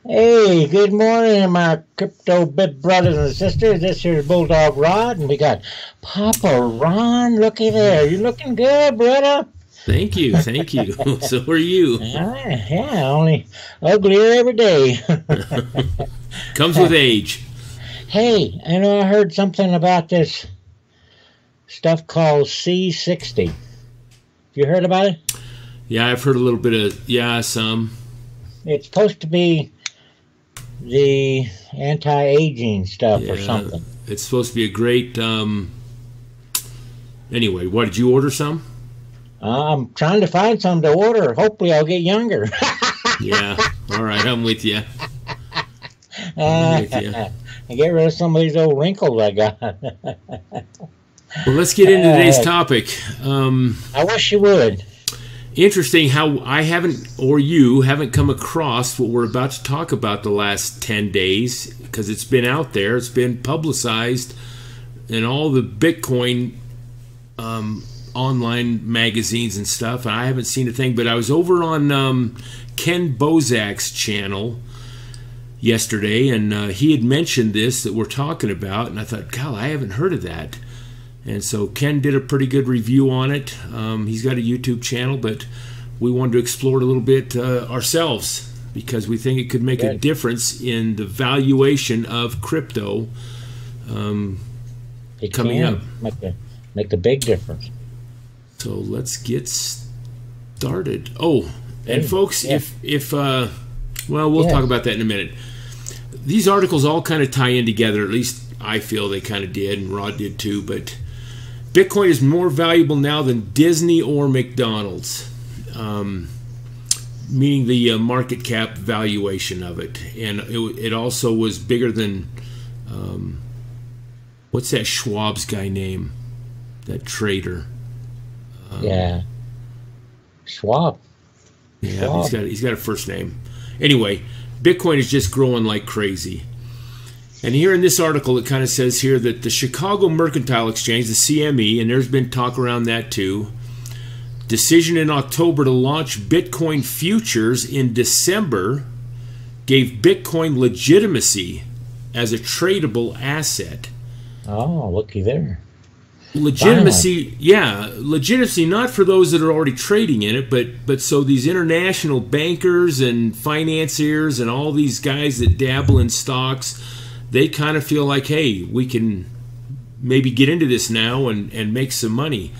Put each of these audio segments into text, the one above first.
Hey, good morning, my crypto big brothers and sisters. This here's Bulldog Rod, and we got Papa Ron. Looky there. You looking good, brother? Thank you, thank you. So are you. Yeah, only uglier every day. Comes with age. Hey, I know I heard something about this stuff called C60. You heard about it? Yeah, I've heard a little bit of, some. It's supposed to be the anti-aging stuff or something. It's supposed to be a great, anyway, what, did you order some? I'm trying to find some to order. Hopefully I'll get younger. Yeah, all right, I'm with you. And get rid of some of these old wrinkles I got. Well, let's get into today's topic. I wish you would. Interesting how I haven't, or you haven't come across what we're about to talk about the last 10 days, because it's been out there, it's been publicized in all the Bitcoin online magazines and stuff, and I haven't seen a thing. But I was over on Ken Bozak's channel yesterday, and he had mentioned this that we're talking about, and I thought, God, I haven't heard of that. And so Ken did a pretty good review on it. He's got a YouTube channel, but we wanted to explore it a little bit ourselves because we think it could make a difference in the valuation of crypto coming up. Make a big difference. So let's get started. Oh, and folks, if we'll talk about that in a minute. These articles all kind of tie in together. At least I feel they kind of did, and Rod did too. But Bitcoin is more valuable now than Disney or McDonald's, meaning the market cap valuation of it. And it also was bigger than, what's that Schwab's guy name? That trader. Schwab. Yeah, Schwab. he's got a first name. Anyway, Bitcoin is just growing like crazy. And here in this article, it kind of says here that the Chicago Mercantile Exchange, the CME, and there's been talk around that too, decision in October to launch Bitcoin futures in December gave Bitcoin legitimacy as a tradable asset. Oh, looky there. Legitimacy, legitimacy not for those that are already trading in it, but so these international bankers and financiers and all these guys that dabble in stocks, they kind of feel like, hey, we can maybe get into this now and make some money.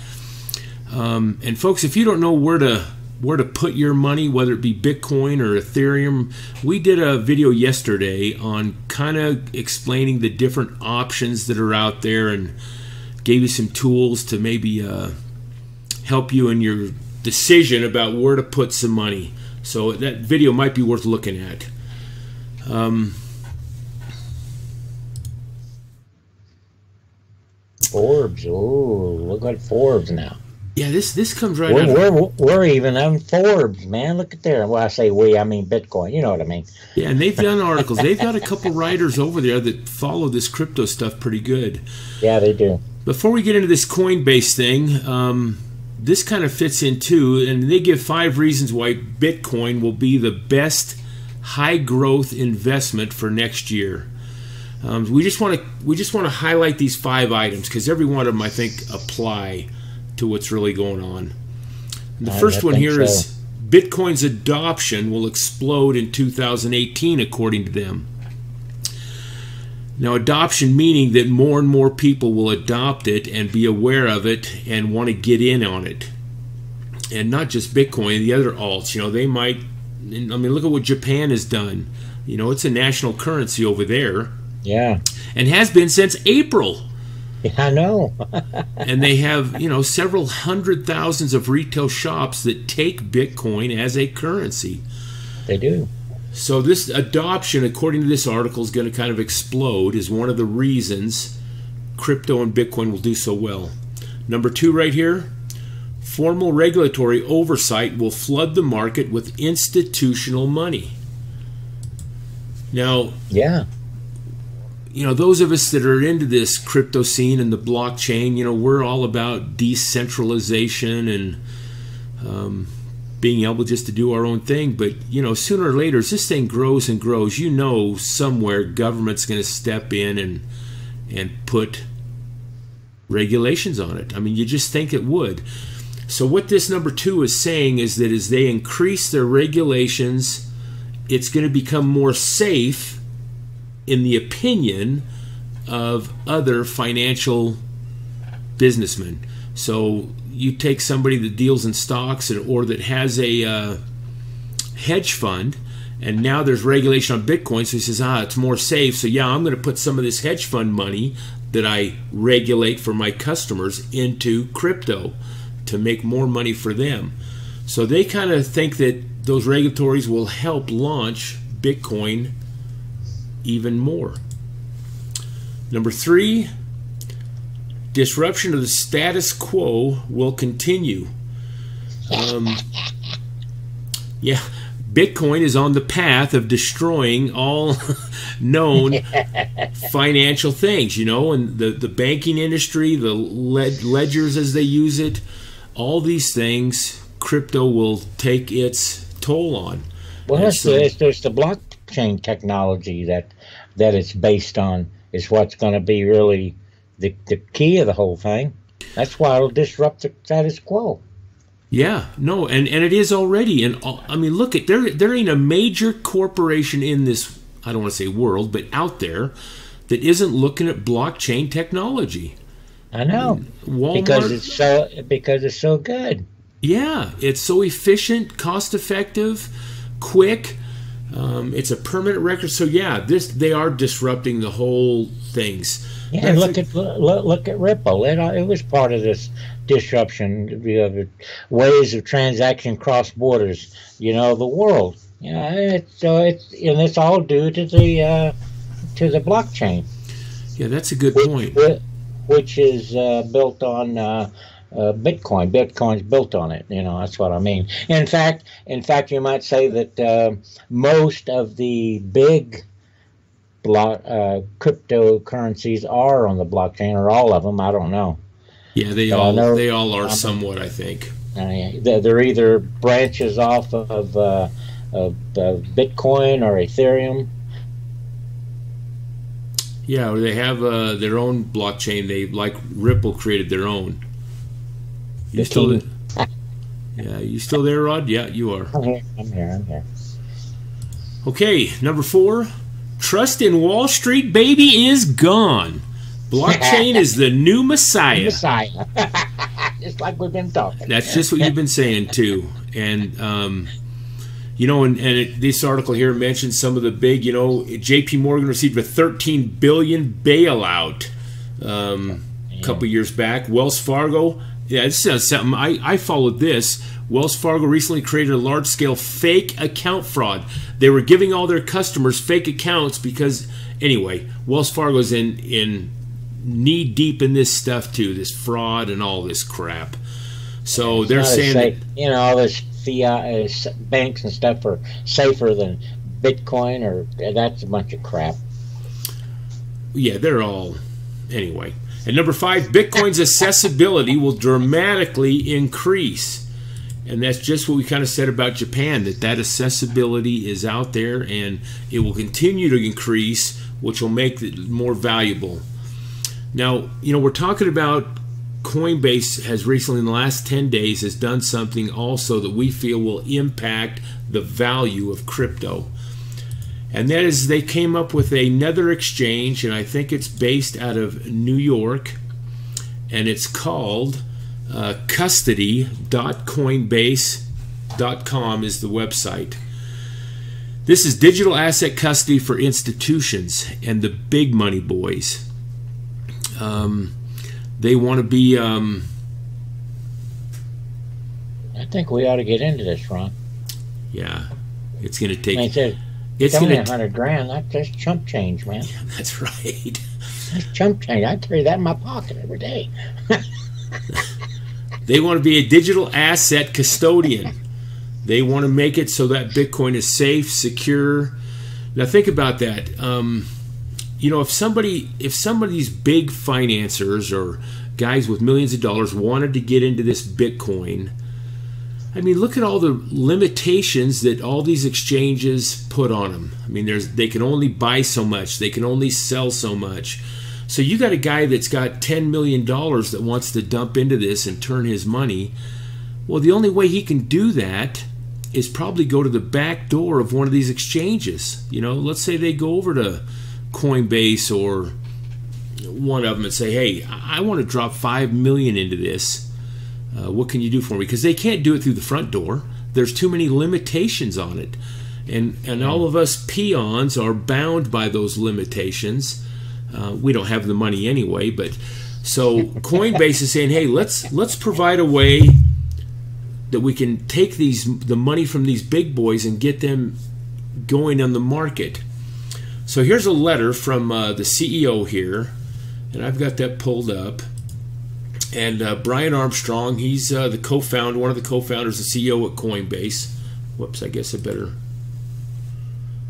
And folks, if you don't know where to put your money, whether it be Bitcoin or Ethereum, we did a video yesterday on kind of explaining the different options that are out there and gave you some tools to maybe help you in your decision about where to put some money. So that video might be worth looking at. Forbes. Oh, look at Forbes now. Yeah, this comes right out. We're even on Forbes, man. Look at there. Well, I say we, I mean Bitcoin. You know what I mean. Yeah, and they've done articles. They've got a couple writers over there that follow this crypto stuff pretty good. Yeah, they do. Before we get into this Coinbase thing, this kind of fits in too, and they give 5 reasons why Bitcoin will be the best high-growth investment for next year. We just want to highlight these 5 items because every one of them I think apply to what's really going on. And the first one here is Bitcoin's adoption will explode in 2018, according to them. Now, adoption meaning that more and more people will adopt it and be aware of it and want to get in on it. And not just Bitcoin, the other alts, they might, I mean, look at what Japan has done. It's a national currency over there. Yeah. And has been since April. Yeah, I know. And they have, several hundred thousands of retail shops that take Bitcoin as a currency. They do. So this adoption, according to this article, is going to kind of explode, is one of the reasons crypto and Bitcoin will do so well. Number 2 right here, formal regulatory oversight will flood the market with institutional money. Now, those of us that are into this crypto scene and the blockchain, we're all about decentralization and being able just to do our own thing. But, you know, sooner or later, as this thing grows and grows, you know, somewhere government's going to step in and put regulations on it. I mean, you just think it would. So what this number 2 is saying is that as they increase their regulations, it's going to become more safe in the opinion of other financial businessmen. So you take somebody that deals in stocks or that has a hedge fund, and now there's regulation on Bitcoin, so he says, it's more safe, so yeah, I'm going to put some of this hedge fund money that I regulate for my customers into crypto to make more money for them. So they kind of think that those regulatories will help launch Bitcoin even more. Number 3, disruption of the status quo will continue. Yeah, Bitcoin is on the path of destroying all known financial things, you know, and the banking industry, the ledgers as they use it, all these things, crypto will take its toll on. Well, there's the blockchain technology that it's based on is what's going to be really the key of the whole thing. That's why it'll disrupt the status quo. Yeah, no, and it is already. And I mean, look at there ain't a major corporation in this, I don't want to say world, but out there that isn't looking at blockchain technology. I know, Walmart, because it's so good. Yeah, it's so efficient, cost effective, quick. It's a permanent record. So yeah, they are disrupting the whole things. Yeah, look at Ripple. It was part of this disruption. The ways of transaction cross borders. You know, the world. Yeah, it's all due to the blockchain. Yeah, that's a good point. Which is built on Bitcoin. Bitcoin's built on it. You know, that's what I mean. In fact, you might say that most of the big cryptocurrencies are on the blockchain, or all of them. I don't know. Yeah, they all are somewhat, I think. They're either branches off of Bitcoin or Ethereum. Yeah, or they have their own blockchain. They, like Ripple, created their own. You still there? Yeah, you still there, Rod? Yeah, you are. I'm here. Okay, number 4. Trust in Wall Street, baby, is gone. Blockchain is the new messiah. Messiah. Just like we've been talking. That's just what you've been saying, too. And, you know, and this article here mentions some of the big, you know, J.P. Morgan received a $13 billion bailout a couple years back. Wells Fargo, yeah, this is something. I followed this. Wells Fargo recently created a large-scale fake account fraud. They were giving all their customers fake accounts because, anyway, Wells Fargo's in knee-deep in this stuff, too, this fraud and all this crap. So they're saying that, you know, all this fiat banks and stuff are safer than Bitcoin, or that's a bunch of crap. Yeah, they're all, anyway. And number 5, Bitcoin's accessibility will dramatically increase. And that's just what we kind of said about Japan, that accessibility is out there and it will continue to increase, which will make it more valuable. Now, you know, we're talking about Coinbase has recently, in the last 10 days, has done something also that we feel will impact the value of crypto. And that is they came up with another exchange, and I think it's based out of New York, and it's called custody.coinbase.com is the website. This is digital asset custody for institutions and the big money boys. They want to be... I think we ought to get into this, Ron. Yeah, it's going to take... It's only $100,000. That's chump change, man. Yeah, that's right. That's chump change. I carry that in my pocket every day. They want to be a digital asset custodian. They want to make it so that Bitcoin is safe, secure. Now think about that. You know, if somebody's big financiers or guys with millions of dollars wanted to get into this Bitcoin, I mean, look at all the limitations that all these exchanges put on them. I mean, they can only buy so much. They can only sell so much. So you got a guy that's got $10 million that wants to dump into this and turn his money. Well, the only way he can do that is probably go to the back door of one of these exchanges. You know, let's say they go over to Coinbase or one of them and say, hey, I want to drop $5 million into this. What can you do for me? Because they can't do it through the front door. There's too many limitations on it. And all of us peons are bound by those limitations. We don't have the money anyway, but so Coinbase is saying, hey, let's provide a way that we can take the money from these big boys and get them going on the market. So here's a letter from the CEO here, and I've got that pulled up. And Brian Armstrong, he's the co-founder, one of the co-founders, the CEO at Coinbase. Whoops, I guess I better.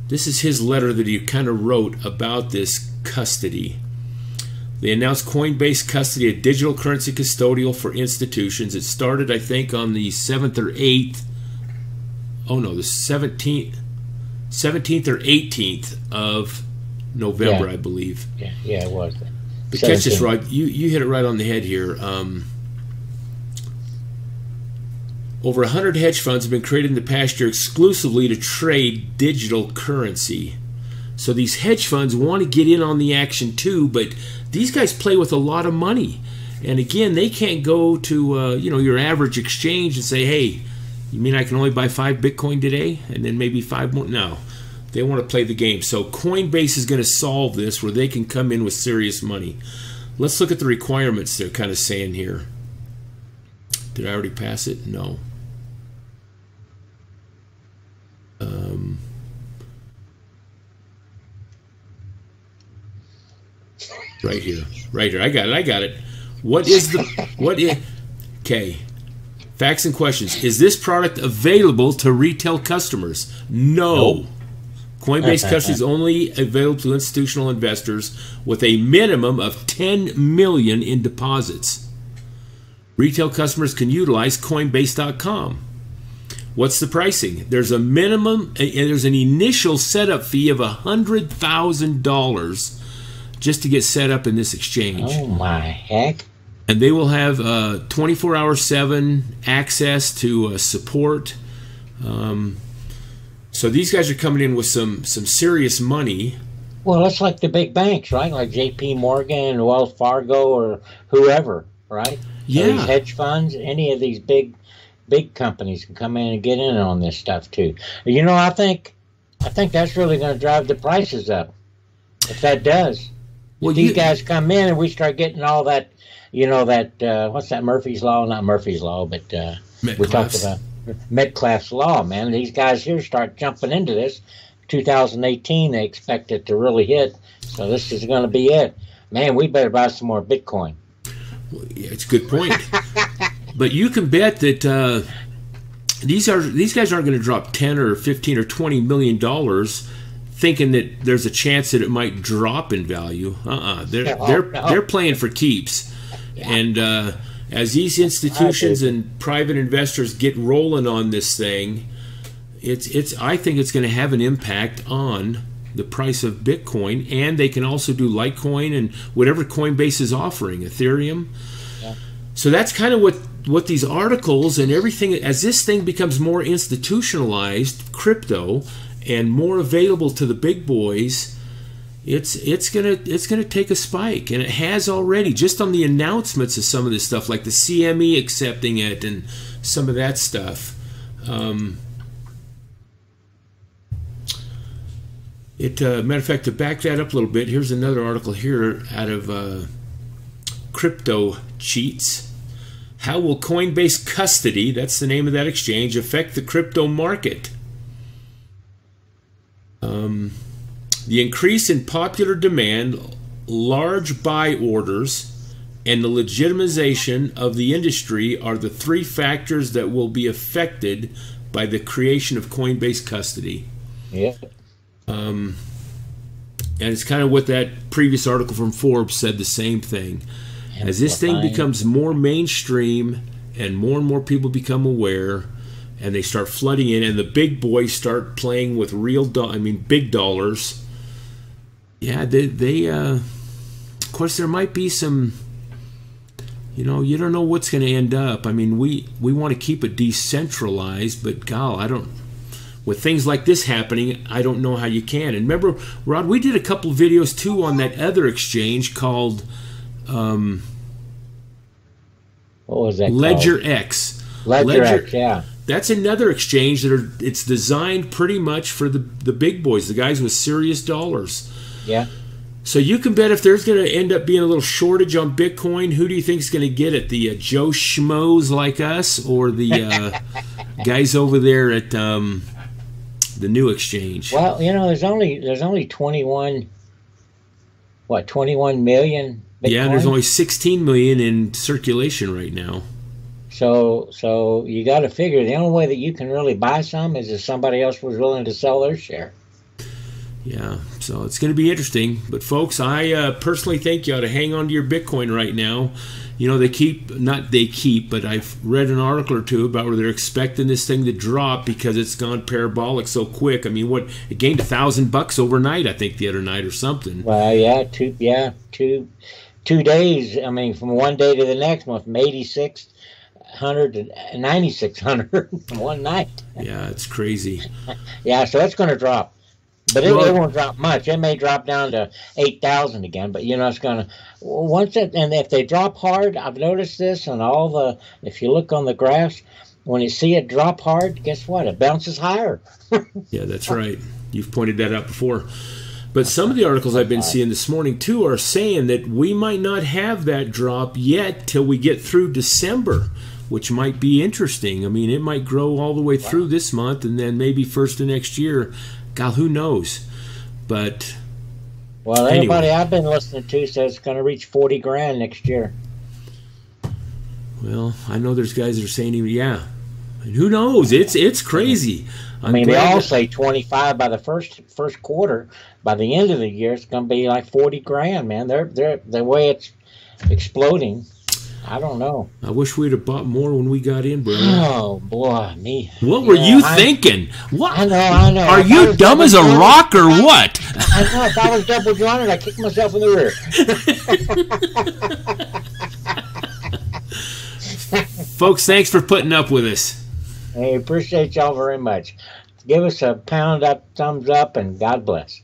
This is his letter that he kind of wrote about this custody. They announced Coinbase Custody, a digital currency custodial for institutions. It started, I think, on the 7th or 8th. Oh no, the 17th or 18th of November, I believe. Yeah, it was. But catch this, Rod. You hit it right on the head here. Over 100 hedge funds have been created in the past year exclusively to trade digital currency. So these hedge funds want to get in on the action too, but these guys play with a lot of money. And again, they can't go to your average exchange and say, hey, you mean I can only buy 5 Bitcoin today and then maybe 5 more? No. They want to play the game. So Coinbase is going to solve this where they can come in with serious money. Let's look at the requirements they're kind of saying here. Did I already pass it? No. Right here. I got it. Okay. Facts and questions. Is this product available to retail customers? No. Nope. Coinbase Custody is only available to institutional investors with a minimum of $10 million in deposits. Retail customers can utilize Coinbase.com. What's the pricing? There's a minimum, there's an initial setup fee of $100,000 just to get set up in this exchange. Oh my heck. And they will have 24/7 access to support. So these guys are coming in with some serious money. Well, that's like the big banks, right? Like J.P. Morgan, Wells Fargo, or whoever, right? Yeah. So these hedge funds, any of these big companies can come in and get in on this stuff too. You know, I think that's really going to drive the prices up. If that does, well, these guys come in and we start getting all that, what's that Murphy's Law? Not Murphy's Law, but we talked about Metcalfe's Law, man. These guys here start jumping into this. 2018, they expect it to really hit. So this is going to be it. Man, we better buy some more Bitcoin. Well, yeah, it's a good point. But you can bet that these guys aren't going to drop 10 or 15 or 20 million dollars thinking that there's a chance that it might drop in value. They're playing for keeps. Yeah. And as these institutions and private investors get rolling on this thing, I think it's going to have an impact on the price of Bitcoin, and they can also do Litecoin and whatever Coinbase is offering, Ethereum. Yeah. So that's kind of what these articles and everything, as this thing becomes more institutionalized, crypto, and more available to the big boys, it's gonna take a spike, and it has already, just on the announcements of some of this stuff, like the CME accepting it and some of that stuff. Matter of fact, to back that up a little bit, here's another article here out of Crypto Cheats. How will Coinbase Custody, that's the name of that exchange, affect the crypto market? The increase in popular demand, large buy orders, and the legitimization of the industry are the 3 factors that will be affected by the creation of Coinbase Custody. Yeah. And it's kind of what that previous article from Forbes said, the same thing. As this thing becomes more mainstream and more people become aware, and they start flooding in, and the big boys start playing with big dollars. Yeah, they of course there might be some, you don't know what's going to end up. I mean, we want to keep it decentralized, but with things like this happening, I don't know how you can. And remember, Rod, we did a couple of videos too on that other exchange called what was that Ledger called? X. Ledger X, yeah. That's another exchange it's designed pretty much for the big boys, the guys with serious dollars. Yeah. So you can bet if there's going to end up being a little shortage on Bitcoin, who do you think is going to get it? The Joe Schmoes like us, or the guys over there at the new exchange? Well, there's only 21 million Bitcoin? Yeah, there's only 16 million in circulation right now. So you got to figure the only way that you can really buy some is if somebody else was willing to sell their share. Yeah, so it's going to be interesting. But folks, I personally think you ought to hang on to your Bitcoin right now. But I've read an article or two about where they're expecting this thing to drop because it's gone parabolic so quick. I mean, it gained $1,000 overnight, I think, the other night or something. Well, yeah, two days. I mean, from one day to the next one, from 8,600 to 9,600 one night. Yeah, it's crazy. Yeah, so it's going to drop. But it won't drop much. It may drop down to 8,000 again. But it's going to and if they drop hard, I've noticed this on if you look on the graphs, when you see it drop hard, guess what? It bounces higher. Yeah, that's right. You've pointed that out before. But some of the articles I've been seeing this morning too are saying that we might not have that drop yet till we get through December, which might be interesting. I mean, it might grow all the way through this month and then maybe first of next year. God, who knows? But everybody I've been listening to says it's going to reach 40 grand next year. Well, I know there's guys that are saying even, yeah. And who knows? It's crazy. I mean, they all say 25 by the first quarter. By the end of the year, it's going to be like 40 grand, man. They're the way it's exploding. I don't know. I wish we'd have bought more when we got in, bro. Oh, boy, me. What were you thinking? What? I know. Are you dumb as a rock or what? I know. If I was double jointed, I'd kick myself in the rear. Folks, thanks for putting up with us. Hey, appreciate y'all very much. Give us a pound up, thumbs up, and God bless.